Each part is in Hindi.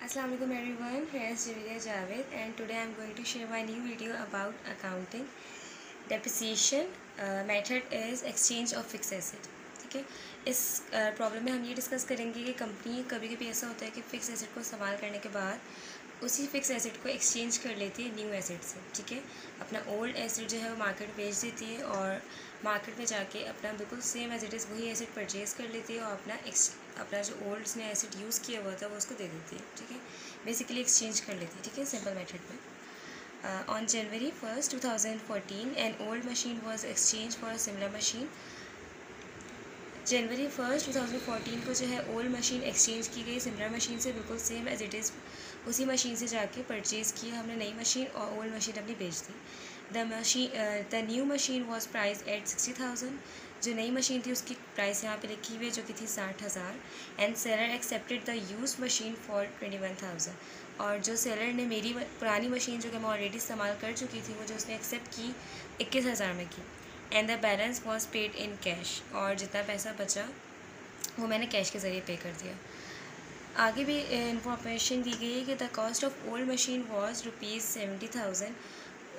Assalamu alaikum everyone, here is Javeria Javed and today I am going to share my new video about accounting. Depreciation method is exchange of fixed asset. ठीक है, इस प्रॉब्लम में हम ये डिस्कस करेंगे कि कंपनी कभी कभी ऐसा होता है कि फ़िक्स एसेट को इस्तेमाल करने के बाद उसी फिक्स एसेट को एक्सचेंज कर लेती है न्यू एसेट से। ठीक है, अपना ओल्ड एसेट जो है वो मार्केट बेच देती है और मार्केट में जाके अपना बिल्कुल सेम एज इट इज़ वही एसेट परचेज़ कर लेती है और अपना जो ओल्ड उसने एसेट यूज़ किया हुआ था वो उसको दे देती है। ठीक है, बेसिकली एक्सचेंज कर लेती है। ठीक है, सिंपल मेथड में। On January 1st 2014 an old machine was exchange for similar machine. January 1st 2014 को जो है ओल्ड मशीन एक्सचेंज की गई सिमिलर मशीन से, बिल्कुल सेम एज इट इज़ उसी मशीन से जाके परचेज़ किया हमने नई मशीन और ओल्ड मशीन अपनी बेच दी। The new machine was price at 60,000। जो नई मशीन थी उसकी प्राइस यहाँ पे लिखी हुई है जो कि थी 60,000। And seller accepted the use machine for 21,000। और जो सेलर ने मेरी पुरानी मशीन जो कि मैं ऑलरेडी इस्तेमाल कर चुकी थी वो जो उसने एक्सेप्ट की 21,000 में की। And the balance was paid in cash. और जितना पैसा बचा वो मैंने कैश के ज़रिए पे कर दिया। आगे भी इंफॉर्मेशन दी गई है कि the cost of old machine was ₹70,000।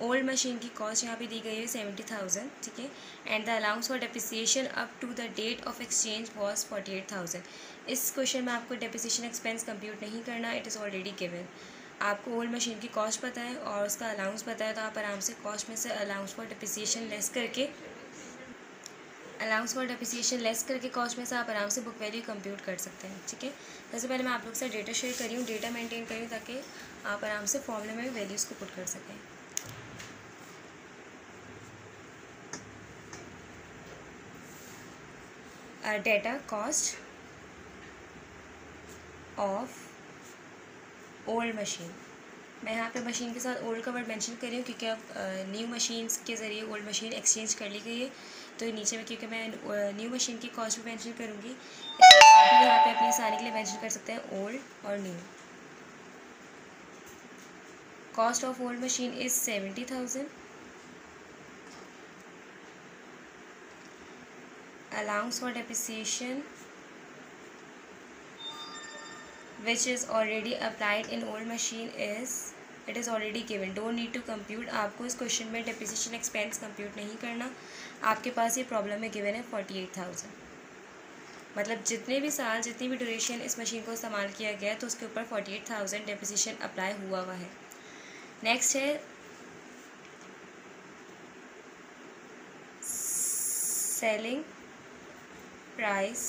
Old machine की कॉस्ट यहाँ पे दी गई है 70,000। ठीक है, and the allowance for depreciation up to the date of exchange was 48,000। इस क्वेश्चन में आपको डेप्रिसिएशन एक्सपेंस कंप्यूट नहीं करना, इट इज़ ऑलरेडी गिवन। आपको ओल्ड मशीन की कॉस्ट पता है और उसका अलाउंस पता है तो आप आराम से कॉस्ट में से अलाउंस फॉर डेप्रिसिएशन लेस करके कॉस्ट में से आप आराम से बुक वैल्यू कंप्यूट कर सकते हैं। ठीक है, सबसे पहले मैं आप लोग से डेटा शेयर करी हूँ, डेटा मेंटेन करी ताकि आप आराम से फॉर्मूले में वैल्यूज़ को पुट कर सकें। Data cost of old machine. मैं यहाँ पे मशीन के साथ ओल्ड का वर्ड मेंशन कर रही हूँ क्योंकि अब न्यू मशीन्स के ज़रिए ओल्ड मशीन एक्सचेंज कर ली गई है, तो नीचे में क्योंकि मैं न्यू मशीन की कॉस्ट भी मेंशन करूँगी, आप भी यहाँ पे अपनी आसानी के लिए मेंशन कर सकते हैं ओल्ड और new. Cost of old machine is 70,000। allowance for depreciation which is already applied in old machine is it is already given, don't need to compute। आपको इस क्वेश्चन में depreciation expense कंप्यूट नहीं करना, आपके पास ये प्रॉब्लम में गिवन है 48,000। मतलब जितने भी साल जितनी भी ड्यूरेशन इस मशीन को इस्तेमाल किया गया तो उसके ऊपर 48,000 डेप्रिसिएशन अप्लाई हुआ है। नेक्स्ट है selling price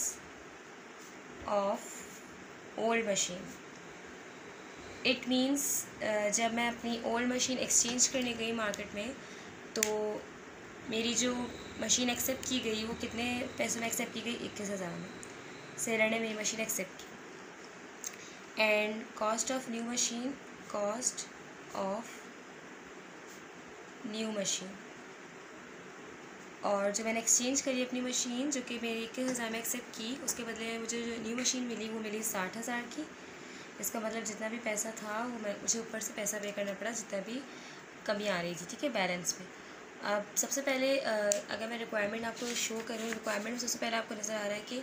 of old machine. It means जब मैं अपनी ओल्ड मशीन एक्सचेंज करने गई मार्केट में तो मेरी जो मशीन एक्सेप्ट की गई वो कितने पैसों में एक्सेप्ट की गई, 21,000 में। सेलर ने मेरी मशीन एक्सेप्ट की। And cost of new machine, cost of new machine, और जो मैंने एक्सचेंज करी अपनी मशीन जो कि मेरी 21,000 में एक्सेप्ट की, उसके बदले में मुझे जो न्यू मशीन मिली वो मिली 60,000 की। इसका मतलब जितना भी पैसा था वो मुझे ऊपर से पैसा पे करना पड़ा, जितना भी कमी आ रही थी। ठीक है, बैलेंस में। अब सबसे पहले अगर मैं रिक्वायरमेंट आपको शो करूँ, रिक्वायरमेंट में सबसे पहले आपको नज़र आ रहा है कि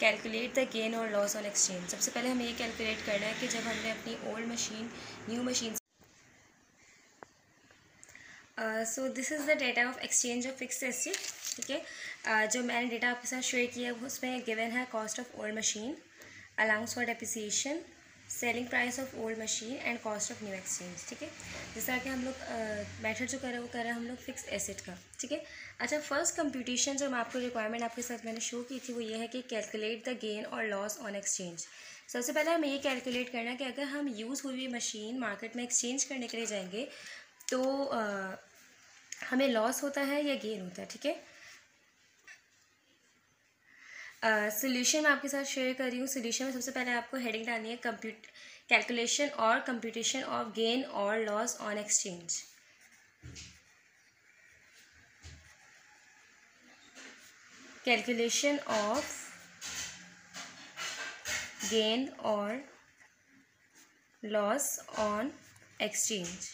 कैलकुलेट द गेन और लॉस ऑन एक्सचेंज। सबसे पहले हमें ये कैलकुलेट करना है कि जब हमने अपनी old machine new machine so this is the data of exchange of fixed asset. ठीक है, जो मैंने डेटा आपके साथ शेयर किया है उसमें गिवन है cost of old machine, allowance for depreciation, selling price of old machine and cost of new exchange. ठीक है, जिस तरह के हम लोग मेथड जो कर रहे हैं वो कर रहे हैं हम लोग फिक्स एसेट का। ठीक है, अच्छा, फर्स्ट कंप्यूटेशन जो मैं आपको रिक्वायरमेंट आपके साथ मैंने शो की थी वो ये है कि कैलकुलेट द गेन और लॉस ऑन एक्सचेंज। सबसे पहले हमें ये कैलकुलेट करना है कि अगर हम यूज़ हुई मशीन मार्केट में एक्सचेंज करने के लिए जाएंगे तो हमें लॉस होता है या गेन होता है। ठीक है, सोल्यूशन मैं आपके साथ शेयर कर रही हूँ। सोल्यूशन में सबसे पहले आपको हेडिंग डालनी है कैलकुलेशन और कंप्यूटेशन ऑफ गेन और loss on exchange. Calculation of gain और लॉस ऑन एक्सचेंज।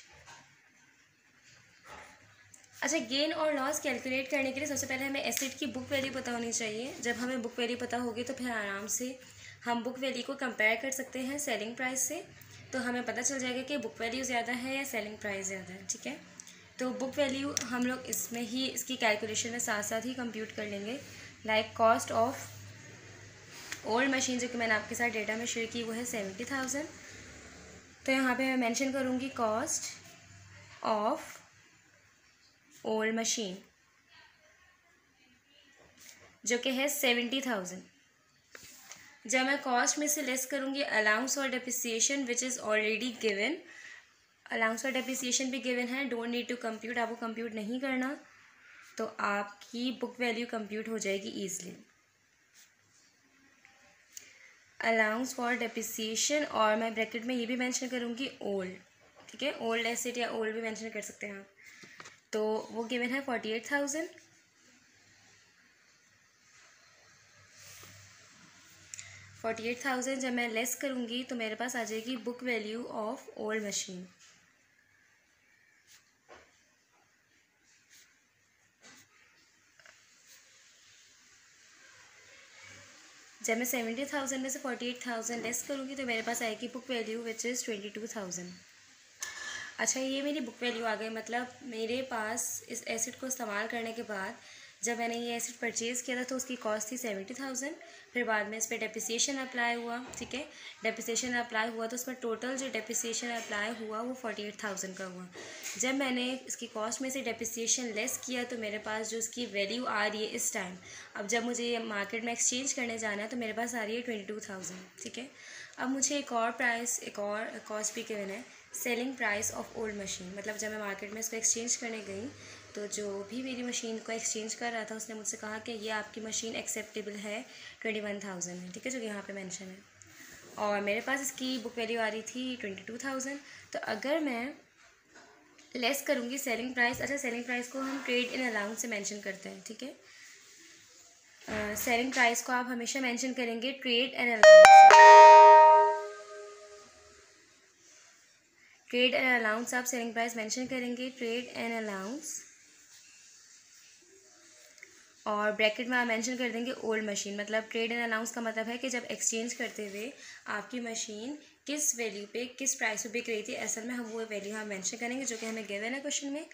अच्छा, गेन और लॉस कैलकुलेट करने के लिए सबसे पहले हमें एसेट की बुक वैल्यू पता होनी चाहिए। जब हमें बुक वैल्यू पता होगी तो फिर आराम से हम बुक वैल्यू को कंपेयर कर सकते हैं सेलिंग प्राइस से। तो हमें पता चल जाएगा कि बुक वैल्यू ज़्यादा है या सेलिंग प्राइस ज़्यादा है, ठीक है। तो बुक वैल्यू हम लोग इसमें ही इसकी कैलकुलेशन में साथ साथ ही कंप्यूट कर लेंगे। Like cost of old machine जो कि मैंने आपके साथ डेटा में शेयर की वो है 70,000। तो यहाँ पे मैं मेंशन करूँगी कॉस्ट ऑफ ओल्ड मशीन जो कि है 70,000। जब मैं कॉस्ट में से लेस करूँगी अलाउंस और depreciation which is already given, allowance और डेप्रिसिएशन भी गिवन है, डोंट नीड टू कंप्यूट, आपको कंप्यूट नहीं करना, तो आपकी बुक वैल्यू कंप्यूट हो जाएगी ईजिली। अलाउंस फॉर डेप्रिसिएशन और मैं ब्रैकेट में ये भी मेंशन करूँगी ओल्ड, ठीक है, ओल्ड एसेट या ओल्ड भी मेंशन कर सकते हैं आप। तो वो गिवन है 48,000। 48,000 जब मैं लेस करूँगी तो मेरे पास आ जाएगी book value of old machine. जब मैं 70,000 में से 48,000 लेस करूँगी तो मेरे पास आएगी बुक वैल्यू विच इज़ 22,000। अच्छा, ये मेरी बुक वैल्यू आ गई, मतलब मेरे पास इस एसेट को इस्तेमाल करने के बाद जब मैंने ये एसेट परचेज़ किया था तो उसकी कॉस्ट थी 70,000। फिर बाद में इस पर डेप्रिसिएशन अप्लाई हुआ, ठीक है, डेप्रिसिएशन अप्लाई हुआ तो उस पर टोटल जो डेप्रिसिएशन अप्लाई हुआ वो 48,000 का हुआ। जब मैंने इसकी कॉस्ट में से डेप्रिसिएशन लेस किया तो मेरे पास जो उसकी वैल्यू आ रही है इस टाइम, अब जब मुझे ये मार्केट में एक्सचेंज करने जाना है तो मेरे पास आ रही है 22,000, ठीक है। अब मुझे एक और प्राइस, एक और कॉस्ट भी गिवन है, selling price of old machine. मतलब जब मैं मार्केट में इसको एक्सचेंज करने गई तो जो भी मेरी मशीन को एक्सचेंज कर रहा था उसने मुझसे कहा कि ये आपकी मशीन एक्सेप्टेबल है 21,000 है, ठीक है, जो कि यहाँ पे मेंशन है, और मेरे पास इसकी बुक वैल्यू आ रही थी 22,000। तो अगर मैं लेस करूँगी सेलिंग प्राइस, अच्छा सेलिंग प्राइस को हम ट्रेड इन अलाउंस से मेंशन करते हैं, ठीक है। सेलिंग प्राइस को आप हमेशा मेंशन करेंगे trade and allowance. Trade and allowance आप सेलिंग प्राइस मेंशन करेंगे, ट्रेड एंड अलाउंस, और ब्रैकेट में आप मेंशन कर देंगे ओल्ड मशीन। मतलब ट्रेड एंड अलाउंस का मतलब है कि जब एक्सचेंज करते हुए आपकी मशीन किस वैल्यू पे, किस प्राइस पे बिक रही थी, असल में हम वो वैल्यू हम मेंशन करेंगे जो कि हमें गिवन है क्वेश्चन में।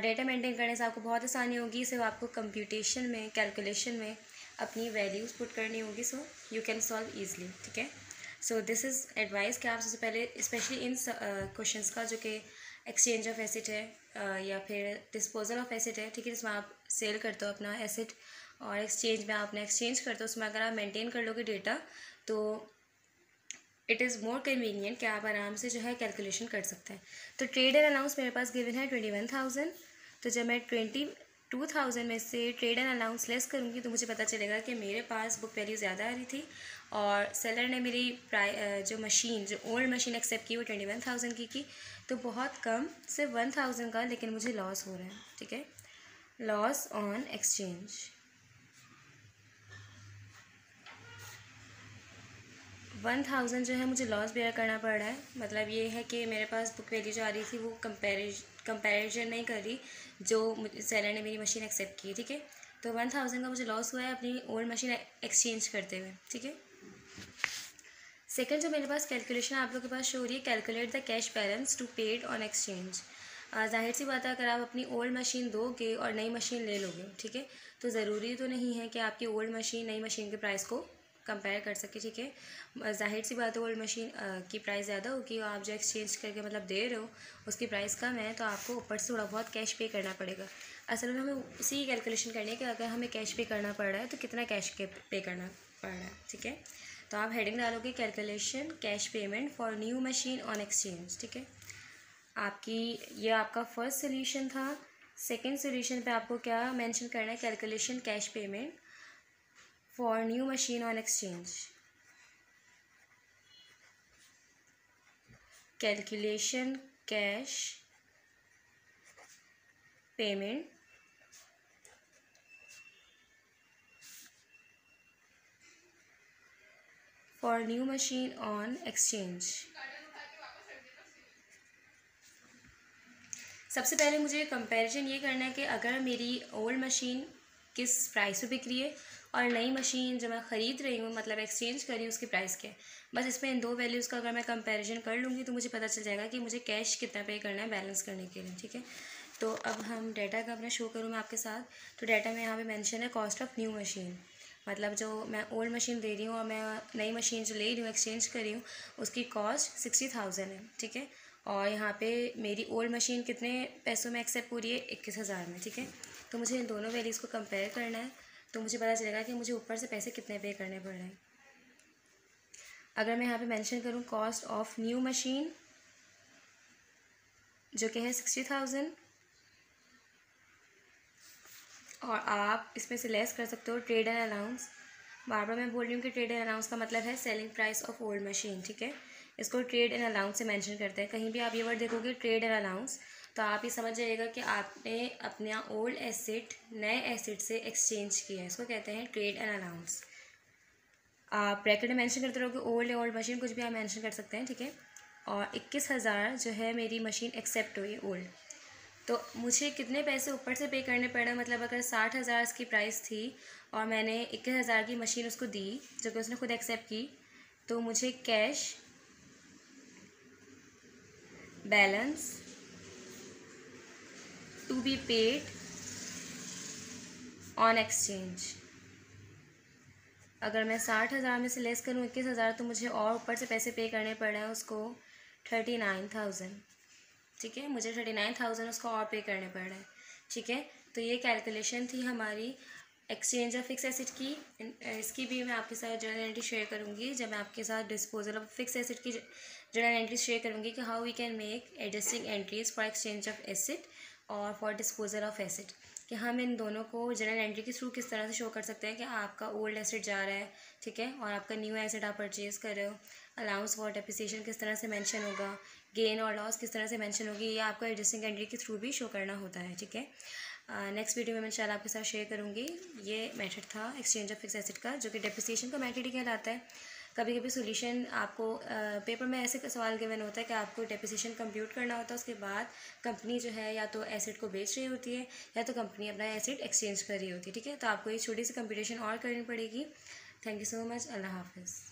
डेटा मेंटेन करने से आपको बहुत आसानी होगी, सिर्फ आपको कंप्यूटेशन में, कैलकुलेशन में अपनी वैल्यूज़ पुट करनी होगी, so you can solve easily, ठीक है। सो दिस इज़ एडवाइस कि आप सबसे पहले स्पेशली इन क्वेश्चंस का जो कि एक्सचेंज ऑफ एसेट है या फिर डिस्पोजल ऑफ एसेट है, ठीक है, जिसमें आप सेल करते हो अपना एसेट और एक्सचेंज में आपने एक्सचेंज करते हो, उसमें अगर आप मेंटेन कर लोगे डेटा तो इट इज़ मोर कन्वीनियंट कि आप आराम से जो है कैलकुलेशन कर सकते हैं। तो ट्रेड एंड अलाउंस मेरे पास गिवन है 21,000। तो जब मैं 22,000 में से ट्रेड एंड अलाउंस लेस करूँगी तो मुझे पता चलेगा कि मेरे पास बुक वैल्यू ज़्यादा आ रही थी और सेलर ने मेरी जो मशीन, जो ओल्ड मशीन एक्सेप्ट की वो 21,000 की। तो बहुत कम, सिर्फ 1,000 का, लेकिन मुझे लॉस हो रहा है, ठीक है, लॉस ऑन एक्सचेंज। 1,000 जो है मुझे लॉस बेयर करना पड़ रहा है। मतलब ये है कि मेरे पास बुक वैल्यू जो आ रही थी वो कंपैरिजन नहीं कर रही जो सेलर ने मेरी मशीन एक्सेप्ट की, ठीक है। तो 1,000 का मुझे लॉस हुआ है अपनी ओल्ड मशीन एक्सचेंज करते हुए, ठीक है। सेकंड जो मेरे पास कैलकुलेशन आप लोगों के पास शो हो रही है, calculate the cash balance to paid on exchange. जाहिर सी बात है, अगर आप अपनी ओल्ड मशीन दोगे और नई मशीन ले लोगे, ठीक है, तो ज़रूरी तो नहीं है कि आपकी ओल्ड मशीन नई मशीन के प्राइस को कंपेयर कर सके, ठीक है। जाहिर सी बात है ओल्ड मशीन की प्राइस ज़्यादा होगी और आप जो एक्सचेंज करके मतलब दे रहे हो उसकी प्राइस कम है, तो आपको ऊपर से थोड़ा बहुत कैश पे करना पड़ेगा। असल में हमें उसी कैलकुलेशन करनी है कि अगर हमें कैश पे करना पड़ रहा है तो कितना कैश पे करना पड़ रहा है, ठीक है। तो आप हेडिंग डालोगे calculation cash payment for new machine on exchange, ठीक है। आपकी ये आपका फर्स्ट सोल्यूशन था। सेकंड सोल्यूशन पे आपको क्या मेंशन करना है, calculation cash payment for new machine on exchange. Calculation cash payment for new machine on exchange. सबसे पहले मुझे कंपैरिजन ये करना है कि अगर मेरी ओल्ड मशीन किस प्राइस पे बिक रही है और नई मशीन जो मैं ख़रीद रही हूँ, मतलब एक्सचेंज कर रही हूँ, उसकी प्राइस क्या है। बस इसमें इन दो वैल्यूज़ का अगर मैं कंपैरिजन कर लूँगी तो मुझे पता चल जाएगा कि मुझे कैश कितना पे करना है बैलेंस करने के लिए, ठीक है। तो अब हम डाटा का अपना शो करूँ मैं आपके साथ। तो डाटा में यहाँ पे मेंशन है कॉस्ट ऑफ़ न्यू मशीन, मतलब जो मैं ओल्ड मशीन दे रही हूँ और मैं नई मशीन जो ले रही हूँ, एक्सचेंज कर रही हूँ, उसकी कॉस्ट 60,000 है, ठीक है। और यहाँ पे मेरी ओल्ड मशीन कितने पैसों में एक्सेप्ट हो रही है, 21,000 में, ठीक है। तो मुझे इन दोनों वैल्यूज़ को कंपेयर करना है, तो मुझे पता चलेगा कि मुझे ऊपर से पैसे कितने पे करने पड़ रहे हैं। अगर मैं यहाँ पे मेंशन करूँ कॉस्ट ऑफ न्यू मशीन जो कि है 60,000, और आप इसमें से लेस कर सकते हो ट्रेड एंड अलाउंस। बार बार मैं बोल रही हूँ कि ट्रेड एंड अलाउंस का मतलब है selling price of old machine, ठीक है। इसको ट्रेड एंड अलाउंस से मेंशन करते हैं। कहीं भी आप ये वर्ड देखोगे ट्रेड एंड अलाउंस, तो आप ये समझ जाइएगा कि आपने अपना ओल्ड एसेट नए एसेट से एक्सचेंज किया है, इसको कहते हैं ट्रेड एंड अलाउंस। आप ब्रैकेट में मेंशन करते रहोगे ओल्ड या ओल्ड मशीन, कुछ भी आप मेंशन कर सकते हैं, ठीक है। और 21,000 जो है मेरी मशीन एक्सेप्ट हुई ओल्ड, तो मुझे कितने पैसे ऊपर से पे करने पड़े, मतलब अगर 60,000 इसकी प्राइस थी और मैंने 21,000 की मशीन उसको दी जो कि उसने खुद एक्सेप्ट की, तो मुझे cash balance to be paid on exchange, अगर मैं 60,000 में से लेस करूँ 21,000, तो मुझे और ऊपर से पैसे पे करने पड़ रहे हैं उसको 39,000, ठीक है। मुझे 39,000 उसको और पे करने पड़ रहे हैं, ठीक है। तो ये कैलकुलेशन थी हमारी एक्सचेंज ऑफ फिक्स एसेट की। इसकी भी मैं आपके साथ जर्नल एंट्री शेयर करूँगी जब मैं आपके साथ डिस्पोजल ऑफ फिक्स एसेट की जर्नल एंट्री शेयर करूँगी कि how we can make adjusting entries for exchange of asset और फॉर डिस्पोजल ऑफ एसेट, कि हम इन दोनों को जर्नल एंट्री के थ्रू किस तरह से शो कर सकते हैं कि आपका ओल्ड एसेट जा रहा है, ठीक है, और आपका न्यू एसेट आप परचेज़ कर रहे हो। अलाउंस फॉर डेप्रिसिएशन किस तरह से मेंशन होगा, गेन और लॉस किस तरह से मेंशन होगी, ये आपको एडजस्टिंग एंट्री के थ्रू भी शो करना होता है, ठीक है। नेक्स्ट वीडियो में मैं इंशाल्लाह आपके साथ शेयर करूँगी। ये मेथड था एक्सचेंज ऑफ फिक्स एसेट का, जो कि डेप्रिसिएशन का मेथड ही कहलाता है। कभी कभी सोल्यूशन आपको पेपर में ऐसे सवाल गिवन होता है कि आपको डेप्रिसिएशन कंप्यूट करना होता है, उसके बाद कंपनी जो है या तो एसेट को बेच रही होती है या तो कंपनी अपना एसेट एक्सचेंज कर रही होती है, ठीक है। तो आपको ये छोटी सी कंप्यूटेशन और करनी पड़ेगी। Thank you so much. अल्लाह हाफिज़।